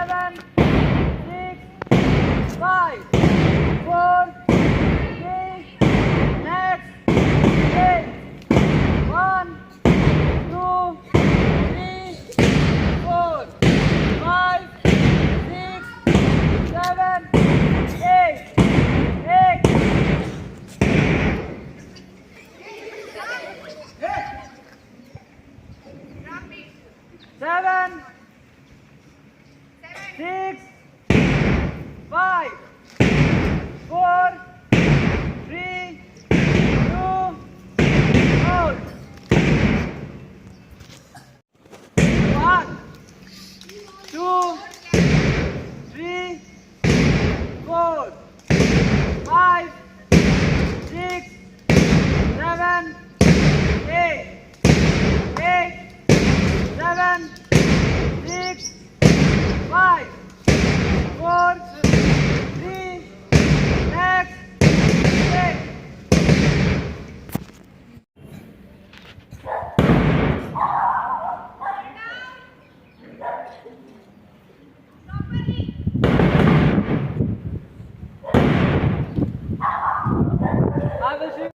7, 6, 5, 4, 3, next, 8, 1, 2, 3, 4, 5, 6, 7, 8, 8. 7, 6, 5, 4, 3, 2, out. 1, 2, 3, 4, 5, 6, 7, 8, 8, 7, 6, 5, 4, 3, next, 8. I will see.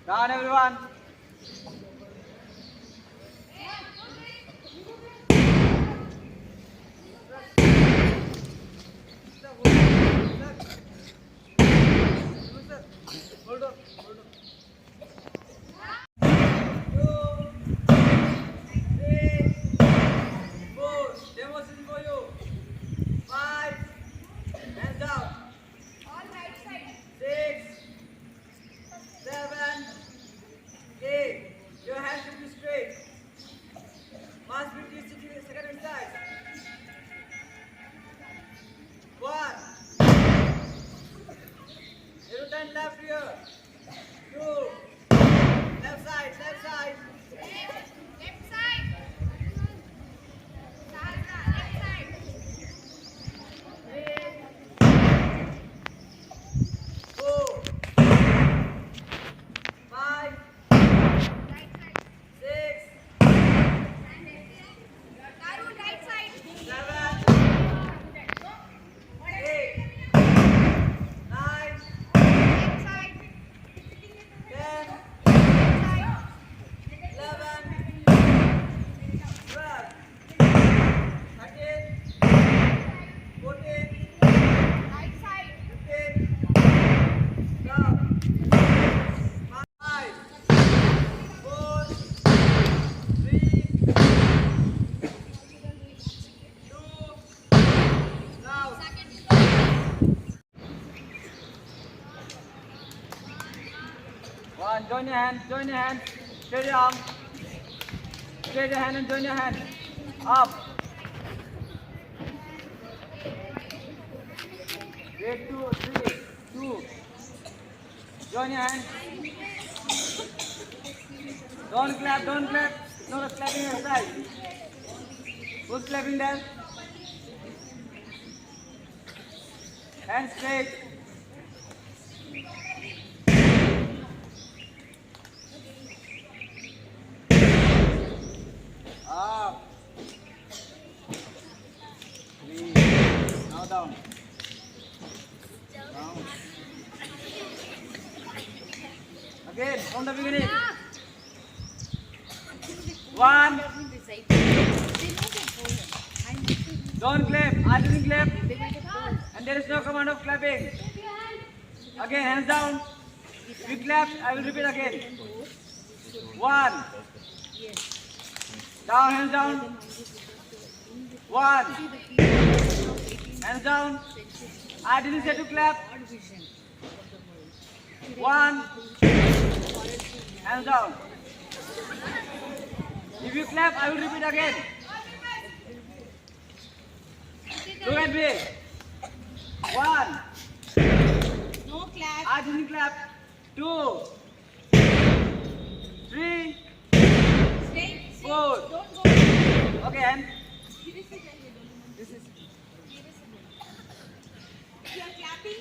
Down everyone. Hold on. Your hands should be straight. Must be 360 second inside. 1. You turn left here. 2. Left side, left side. Left side. Left side. 3, 4, 5, Right side. 6, Daru, right side. 7, 8, 9, Left side. 10, Left side. 11, 12, 13, 14, Right side. 15, 5, 4, 3, 2, now. One, join your hand, straight your arm, straight your hand and join your hand, up. Wait, 2, 3, 2, join your hand, don't clap, no clapping inside, who's clapping there, hand straight, up, 3, now down, down, again from the beginning, 1, don't clap, I didn't clap, and there is no command of clapping, again hands down, if you clap, I will repeat again, 1, down, hands down, 1, hands down, I didn't say to clap, 1, hands down, if you clap, I will repeat again, look at me, 1, No clap. I didn't clap, 2, 3, Stay. 4, Don't go. okay, and This is. If you are clapping.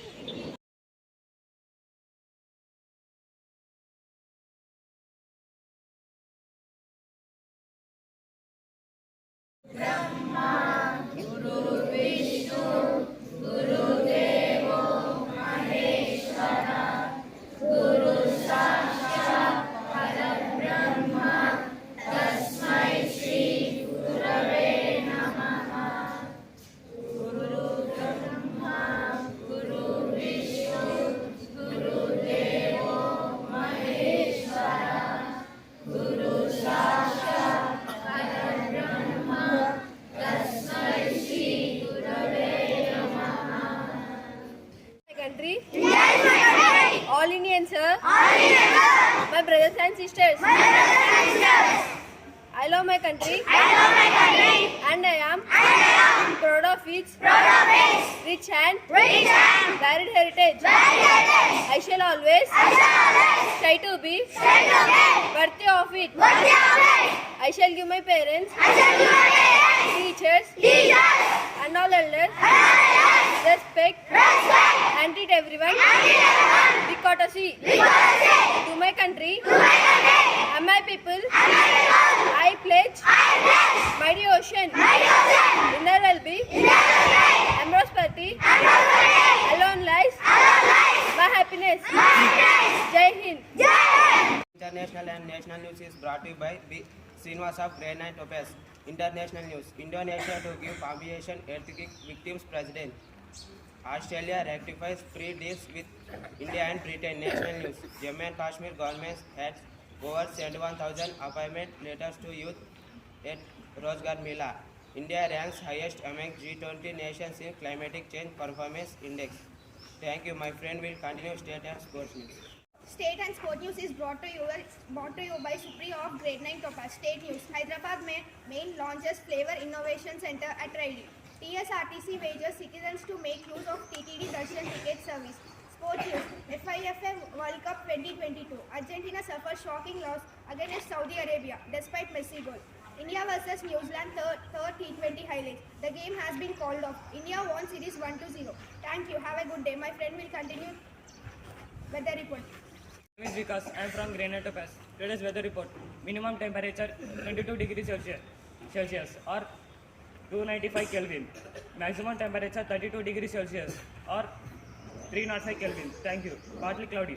country. And I am. Proud of its. Rich and. Varied heritage. I shall always. Try to be. Worthy of it. I shall give my parents. Teachers. And all elders. Respect. And treat everyone. With courtesy. To my country. And my people. I pledge. My devotion. In there will be. And prosperity. Alone lies. My happiness. Jai Hind. International and national news is brought to you by B. Srinivas of Grade 9 Topaz. International news. Indonesia to give compensation earthquake victims president. Australia rectifies free deals with India and Britain. National news. Jammu and Kashmir government has over 71,000 appointment letters to youth at Rozgar Mela. India ranks highest among G20 nations in climatic change performance index. Thank you. My friend will continue state and sports news. State and sport news is brought to you by Supriya of Grade 9 Topaz. State news. Hyderabad main launches Flavor Innovation Center at Raili. TSRTC wages citizens to make use of TTD Darshan ticket service. Sport news. FIFA World Cup 2022. Argentina suffers shocking loss against Saudi Arabia despite Messi goal. India vs New Zealand third T20 highlights. The game has been called off. India won series 1-0. Thank you. Have a good day. My friend will continue weather report. My name is Vikas. I am from Grade 9 Topaz. Today's weather report. Minimum temperature 22 degrees Celsius or 295 Kelvin. Maximum temperature 32 degrees Celsius or 305 Kelvin. Thank you. Partly cloudy.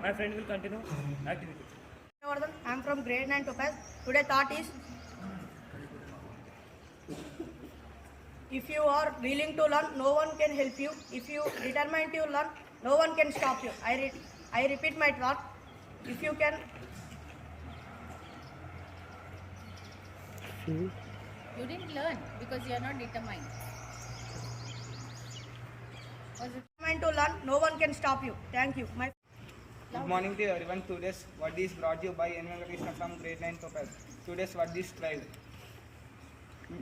My friend will continue activity. I am from Grade 9 Topaz. Today's thought is, if you are willing to learn, no one can help you. If you are determined to learn, no one can stop you. I repeat my thought. If you can. You didn't learn because you are not determined. Determined to learn, no one can stop you. Thank you. Good morning to everyone. Today's word is brought to you by N. Krishna from Grade 9 Topaz. Today's word is strive.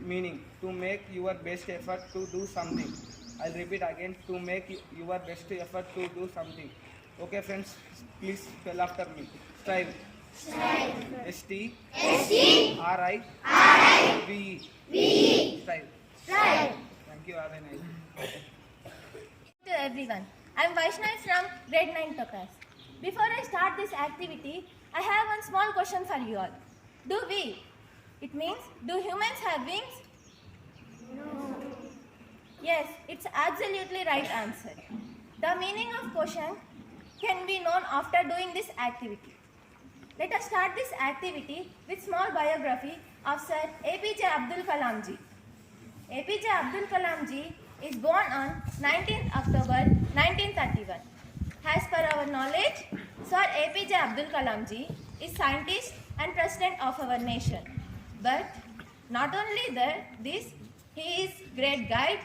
Meaning, to make your best effort to do something. I'll repeat again, to make your best effort to do something. Okay friends, please spell after me. Strive. S-T-R-I-V-E. Strive. Thank you. Have a nice day. To everyone, I am Vaishnavi from Grade 9 Topaz. Before I start this activity, I have one small question for you all. Do we? It means, do humans have wings? No. Yes, it's absolutely right answer. The meaning of question can be known after doing this activity. Let us start this activity with small biography of Sir APJ Abdul Kalam ji. APJ Abdul Kalam ji is born on 19th October 1931. As per our knowledge, Sir APJ Abdul Kalam ji is scientist and president of our nation. But not only this, he is great guide,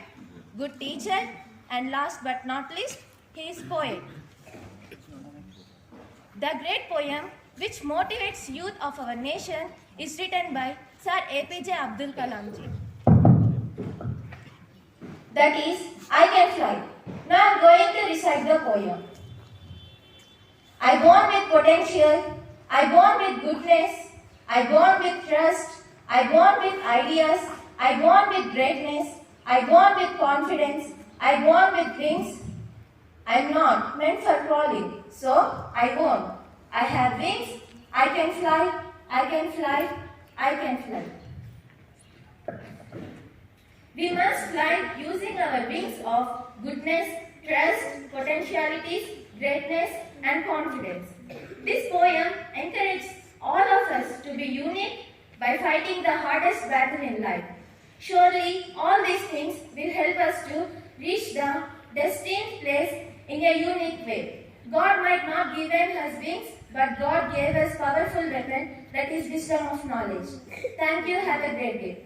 good teacher, and last but not least, he is poet. The great poem which motivates youth of our nation is written by Sir APJ Abdul Kalam ji. That is, I can fly. Now I am going to recite the poem. I born with potential, I born with goodness, I born with trust, I born with ideas, I born with greatness, I born with confidence, I born with wings. I am not meant for crawling, so I won't. I have wings, I can fly, I can fly, I can fly. We must fly using our wings of goodness, trust, potentialities, greatness, and confidence. This poem encourages all of us to be unique by fighting the hardest battle in life. Surely, all these things will help us to reach the destined place in a unique way. God might not give us wings, but God gave us powerful weapon, that is wisdom of knowledge. Thank you. Have a great day.